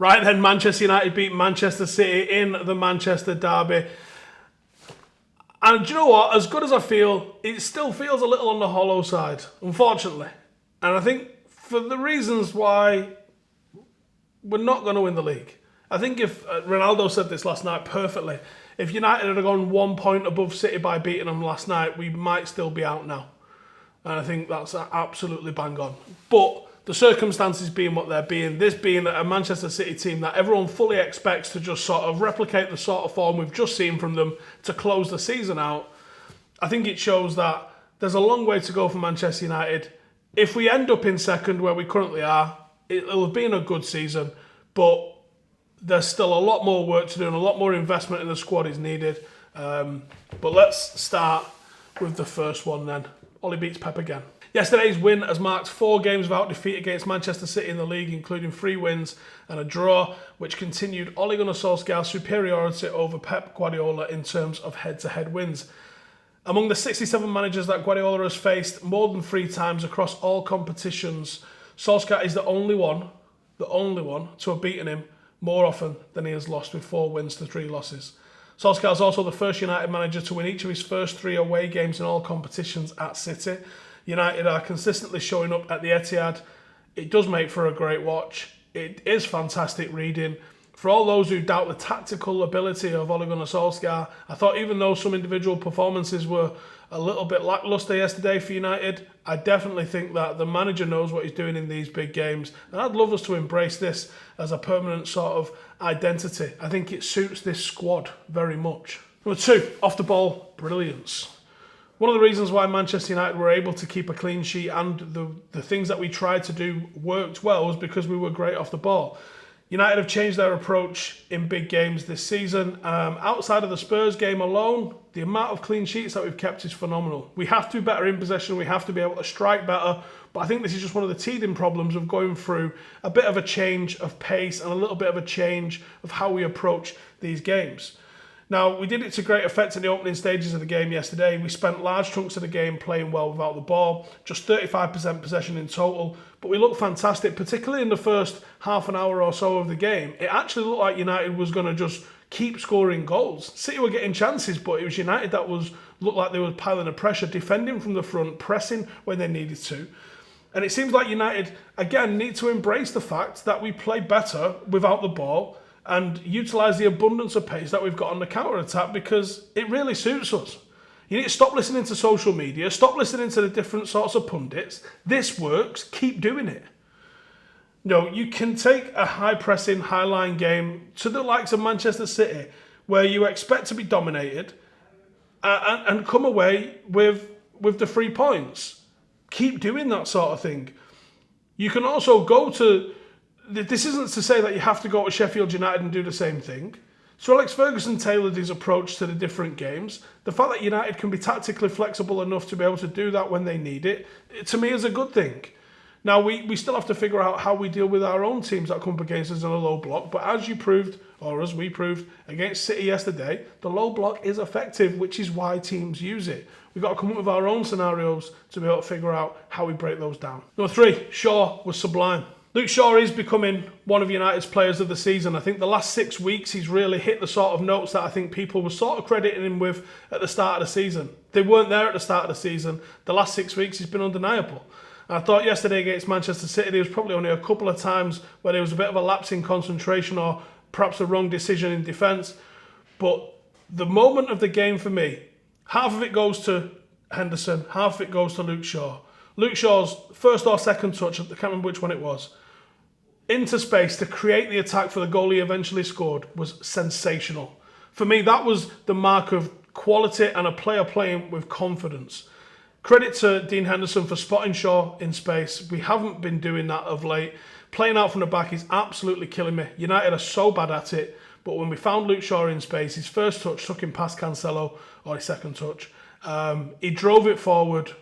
Right then, Manchester United beat Manchester City in the Manchester derby. And do you know what? As good as I feel, it still feels a little on the hollow side, unfortunately. And I think for the reasons why we're not going to win the league. I think if Ronaldo said this last night perfectly, if United had gone 1 point above City by beating them last night, we might still be out now. And I think that's absolutely bang on. But the circumstances being what they're being, this being a Manchester City team that everyone fully expects to just sort of replicate the sort of form we've just seen from them to close the season out, I think it shows that there's a long way to go for Manchester United. If we end up in second where we currently are, it'll have been a good season, but there's still a lot more work to do and a lot more investment in the squad is needed. But let's start with the first one then. Olly Beats Pep again. Yesterday's win has marked 4 games without defeat against Manchester City in the league, including 3 wins and a draw, which continued Ole Gunnar Solskjaer's superiority over Pep Guardiola in terms of head-to-head wins. Among the 67 managers that Guardiola has faced more than 3 times across all competitions, Solskjaer is the only one to have beaten him more often than he has lost, with 4 wins to 3 losses. Solskjaer is also the first United manager to win each of his first 3 away games in all competitions at City. United are consistently showing up at the Etihad. It does make for a great watch. It is fantastic reading. For all those who doubt the tactical ability of Ole Gunnar Solskjaer, I thought even though some individual performances were a little bit lacklustre yesterday for United, I definitely think that the manager knows what he's doing in these big games. And I'd love us to embrace this as a permanent sort of identity. I think it suits this squad very much. Number 2, off the ball, brilliance. One of the reasons why Manchester United were able to keep a clean sheet and the things that we tried to do worked well was because we were great off the ball. United have changed their approach in big games this season. Outside of the Spurs game alone, the amount of clean sheets that we've kept is phenomenal. We have to be better in possession, we have to be able to strike better, but I think this is just one of the teething problems of going through a bit of a change of pace and a little bit of a change of how we approach these games. Now, we did it to great effect in the opening stages of the game yesterday. We spent large chunks of the game playing well without the ball, just 35% possession in total, but we looked fantastic, particularly in the first half an hour or so of the game. It actually looked like United was going to just keep scoring goals. City were getting chances, but it was United that looked like they were piling the pressure, defending from the front, pressing when they needed to. And it seems like United, again, need to embrace the fact that we play better without the ball and utilise the abundance of pace that we've got on the counter-attack, because it really suits us. You need to stop listening to social media, stop listening to the different sorts of pundits. This works, keep doing it. No, you can take a high-pressing, high-line game to the likes of Manchester City, where you expect to be dominated, and come away with the 3 points. Keep doing that sort of thing. You can also go to... This isn't to say that you have to go to Sheffield United and do the same thing. So Alex Ferguson tailored his approach to the different games. The fact that United can be tactically flexible enough to be able to do that when they need it, to me is a good thing. Now, we still have to figure out how we deal with our own teams that come up against us in a low block. But as you proved, or as we proved against City yesterday, the low block is effective, which is why teams use it. We've got to come up with our own scenarios to be able to figure out how we break those down. Number 3, Shaw was sublime. Luke Shaw is becoming one of United's players of the season. I think the last 6 weeks he's really hit the sort of notes that I think people were sort of crediting him with at the start of the season. They weren't there at the start of the season. The last 6 weeks he's been undeniable. And I thought yesterday against Manchester City there was probably only a couple of times where there was a bit of a lapse in concentration or perhaps a wrong decision in defence. But the moment of the game for me, half of it goes to Henderson, half of it goes to Luke Shaw. Luke Shaw's first or second touch, I can't remember which one it was, into space to create the attack for the goal he eventually scored was sensational. For me, that was the mark of quality and a player playing with confidence. Credit to Dean Henderson for spotting Shaw in space. We haven't been doing that of late. Playing out from the back is absolutely killing me. United are so bad at it, but when we found Luke Shaw in space, his first touch took him past Cancelo, or his second touch. He drove it forward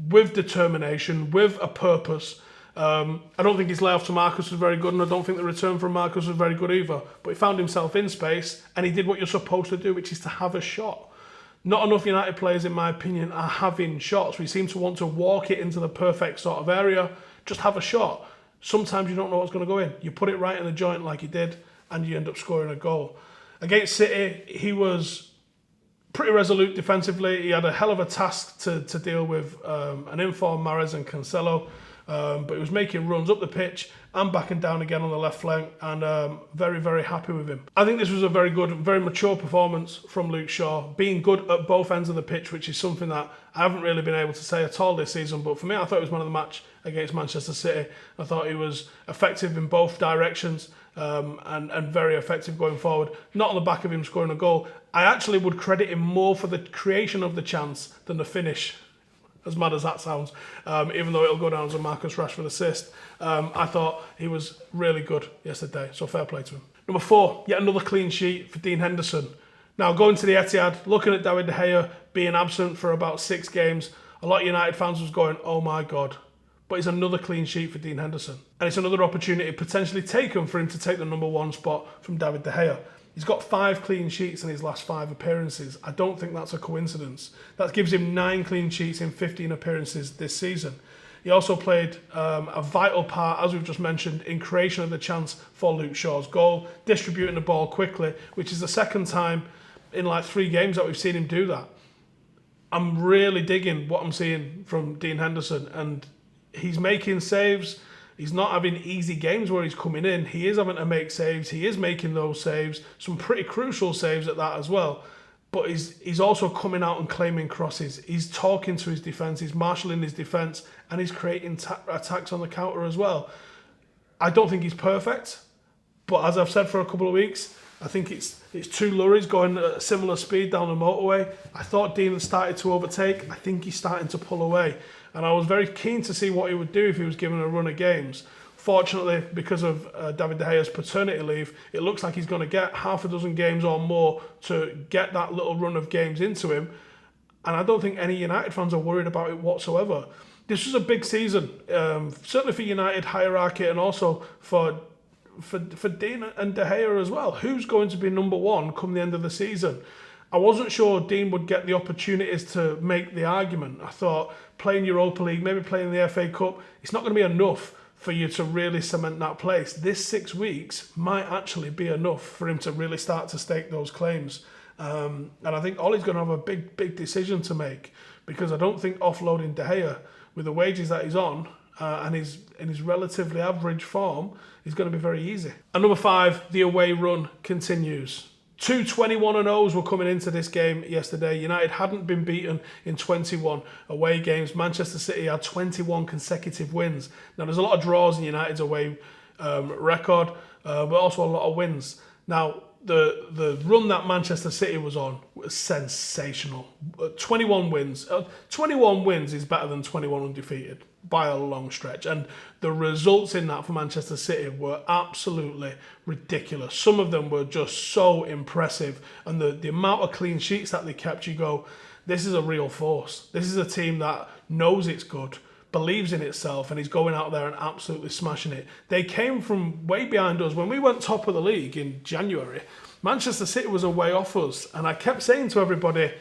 with determination, with a purpose. I don't think his layoff to Marcus was very good, and I don't think the return from Marcus was very good either. But he found himself in space, and he did what you're supposed to do, which is to have a shot. Not enough United players, in my opinion, are having shots. We seem to want to walk it into the perfect sort of area. Just have a shot. sometimes you don't know what's going to go in. You put it right in the joint like he did, and you end up scoring a goal. Against City, he was pretty resolute defensively. He had a hell of a task to deal with an informed Mahrez and Cancelo, but he was making runs up the pitch and back and down again on the left flank, and very, very happy with him. I think this was a very good, very mature performance from Luke Shaw, being good at both ends of the pitch, which is something that I haven't really been able to say at all this season, but for me, I thought it was man of the match against Manchester City. I thought he was effective in both directions, and very effective going forward. Not on the back of him scoring a goal. I actually would credit him more for the creation of the chance than the finish, as mad as that sounds, even though it'll go down as a Marcus Rashford assist. I thought he was really good yesterday, so fair play to him. Number 4, yet another clean sheet for Dean Henderson. Now, going to the Etihad, looking at David De Gea being absent for about 6 games, a lot of United fans was going, oh my God. But it's another clean sheet for Dean Henderson. And it's another opportunity potentially taken for him to take the number 1 spot from David De Gea. He's got 5 clean sheets in his last 5 appearances. I don't think that's a coincidence. That gives him 9 clean sheets in 15 appearances this season. He also played a vital part, as we've just mentioned, in creation of the chance for Luke Shaw's goal, distributing the ball quickly, which is the second time in like 3 games that we've seen him do that. I'm really digging what I'm seeing from Dean Henderson, and he's making saves. He's not having easy games where he's coming in. He is having to make saves. He is making those saves, some pretty crucial saves at that as well. But he's also coming out and claiming crosses. He's talking to his defence. He's marshalling his defence, and he's creating attacks on the counter as well. I don't think he's perfect, but as I've said for a couple of weeks, I think it's 2 lorries going at a similar speed down the motorway. I thought Dean had started to overtake. I think he's starting to pull away. And I was very keen to see what he would do if he was given a run of games. Fortunately, because of David De Gea's paternity leave, it looks like he's going to get half a dozen games or more to get that little run of games into him. And I don't think any United fans are worried about it whatsoever. This was a big season, certainly for United hierarchy, and also for Dean and De Gea as well. Who's going to be number 1 come the end of the season? I wasn't sure Dean would get the opportunities to make the argument. I thought playing Europa League, maybe playing the FA Cup, it's not going to be enough for you to really cement that place. This 6 weeks might actually be enough for him to really start to stake those claims. And I think Ollie's going to have a big decision to make, because I don't think offloading De Gea with the wages that he's on and his relatively average form is going to be very easy. And number 5, the away run continues. 2 21-0s were coming into this game yesterday. United hadn't been beaten in 21 away games. Manchester City had 21 consecutive wins. Now, there's a lot of draws in United's away record, but also a lot of wins. Now, the run that Manchester City was on was sensational. 21 wins. 21 wins is better than 21 undefeated by a long stretch. And the results in that for Manchester City were absolutely ridiculous. Some of them were just so impressive. And the amount of clean sheets that they kept, you go, this is a real force. This is a team that knows it's good, believes in itself, and is going out there and absolutely smashing it. They came from way behind us. When we went top of the league in January, Manchester City was a way off us. And I kept saying to everybody,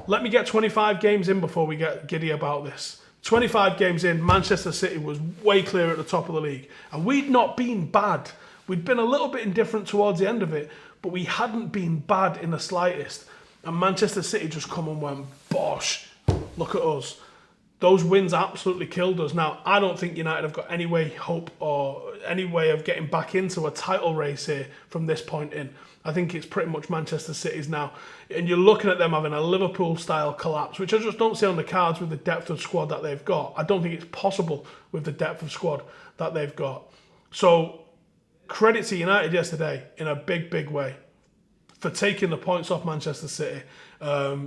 let me get 25 games in before we get giddy about this. 25 games in, Manchester City was way clear at the top of the league. And we'd not been bad. We'd been a little bit indifferent towards the end of it, but we hadn't been bad in the slightest. And Manchester City just come and went, bosh, look at us. Those wins absolutely killed us. Now, I don't think United have got any way, hope, or any way of getting back into a title race here from this point in. I think it's pretty much Manchester City's now. And you're looking at them having a Liverpool-style collapse, which I just don't see on the cards with the depth of squad that they've got. I don't think it's possible with the depth of squad that they've got. So, credit to United yesterday in a big way for taking the points off Manchester City,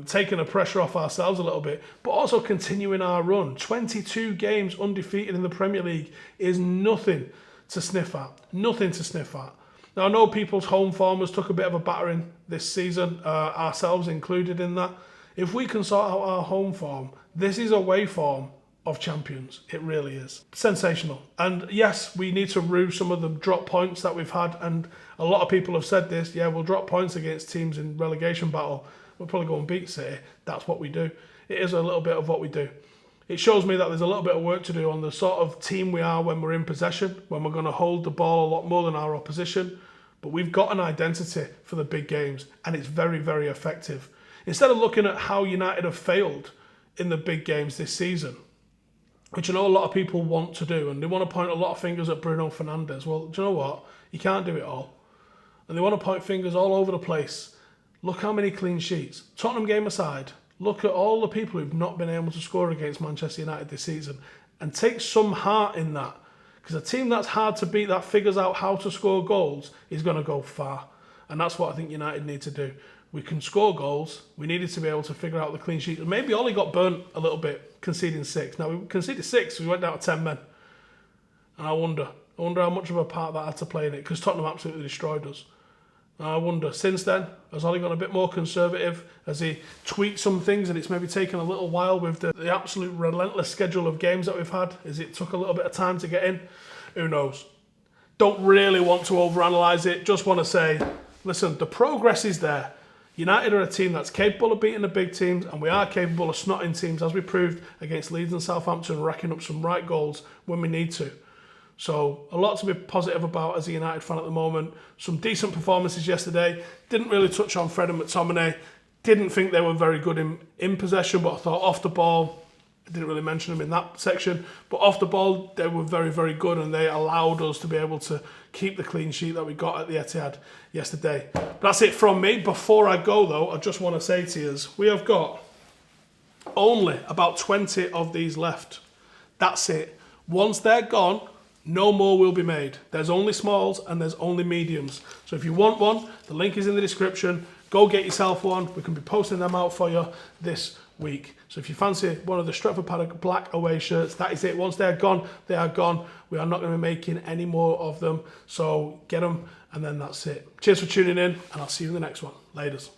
taking the pressure off ourselves a little bit, but also continuing our run. 22 games undefeated in the Premier League is nothing to sniff at. Nothing to sniff at. Now, I know people's home formers took a bit of a battering this season, ourselves included in that. If we can sort out our home form, this is a way form of champions. It really is. Sensational. And yes, we need to rue some of the drop points that we've had. And a lot of people have said this. Yeah, we'll drop points against teams in relegation battle. We'll probably go and beat City. That's what we do. It is a little bit of what we do. It shows me that there's a little bit of work to do on the sort of team we are when we're in possession, when we're going to hold the ball a lot more than our opposition. But we've got an identity for the big games, and it's very, very effective. Instead of looking at how United have failed in the big games this season, which I know a lot of people want to do, and they want to point a lot of fingers at Bruno Fernandes. Well, do you know what? You can't do it all. And they want to point fingers all over the place. Look how many clean sheets. Tottenham game aside, look at all the people who've not been able to score against Manchester United this season, and take some heart in that. Because a team that's hard to beat, that figures out how to score goals, is going to go far. And that's what I think United need to do. We can score goals. We needed to be able to figure out the clean sheet. And maybe Ollie got burnt a little bit, conceding 6. Now, we conceded 6, we went down to 10 men. And I wonder how much of a part that had to play in it, because Tottenham absolutely destroyed us. And I wonder, since then, has Ollie gone a bit more conservative? Has he tweaked some things and it's maybe taken a little while with the absolute relentless schedule of games that we've had? Has it took a little bit of time to get in? Who knows? Don't really want to overanalyze it. Just want to say, listen, the progress is there. United are a team that's capable of beating the big teams, and we are capable of snotting teams, as we proved against Leeds and Southampton, racking up some right goals when we need to. So a lot to be positive about as a United fan at the moment. Some decent performances yesterday. Didn't really touch on Fred and McTominay. Didn't think they were very good in possession, but I thought off the ball, I didn't really mention them in that section, but off the ball, they were very, very good, and they allowed us to be able to keep the clean sheet that we got at the Etihad yesterday. But that's it from me. Before I go, though, I just want to say to you, we have got only about 20 of these left. That's it. Once they're gone, no more will be made. There's only smalls and there's only mediums. So if you want one, the link is in the description. Go get yourself one. We can be posting them out for you this week. So if you fancy one of the Stretford Paddock black away shirts, that is it. Once they're gone, they are gone. We are not going to be making any more of them. So get them, and then that's it. Cheers for tuning in, and I'll see you in the next one. Laters.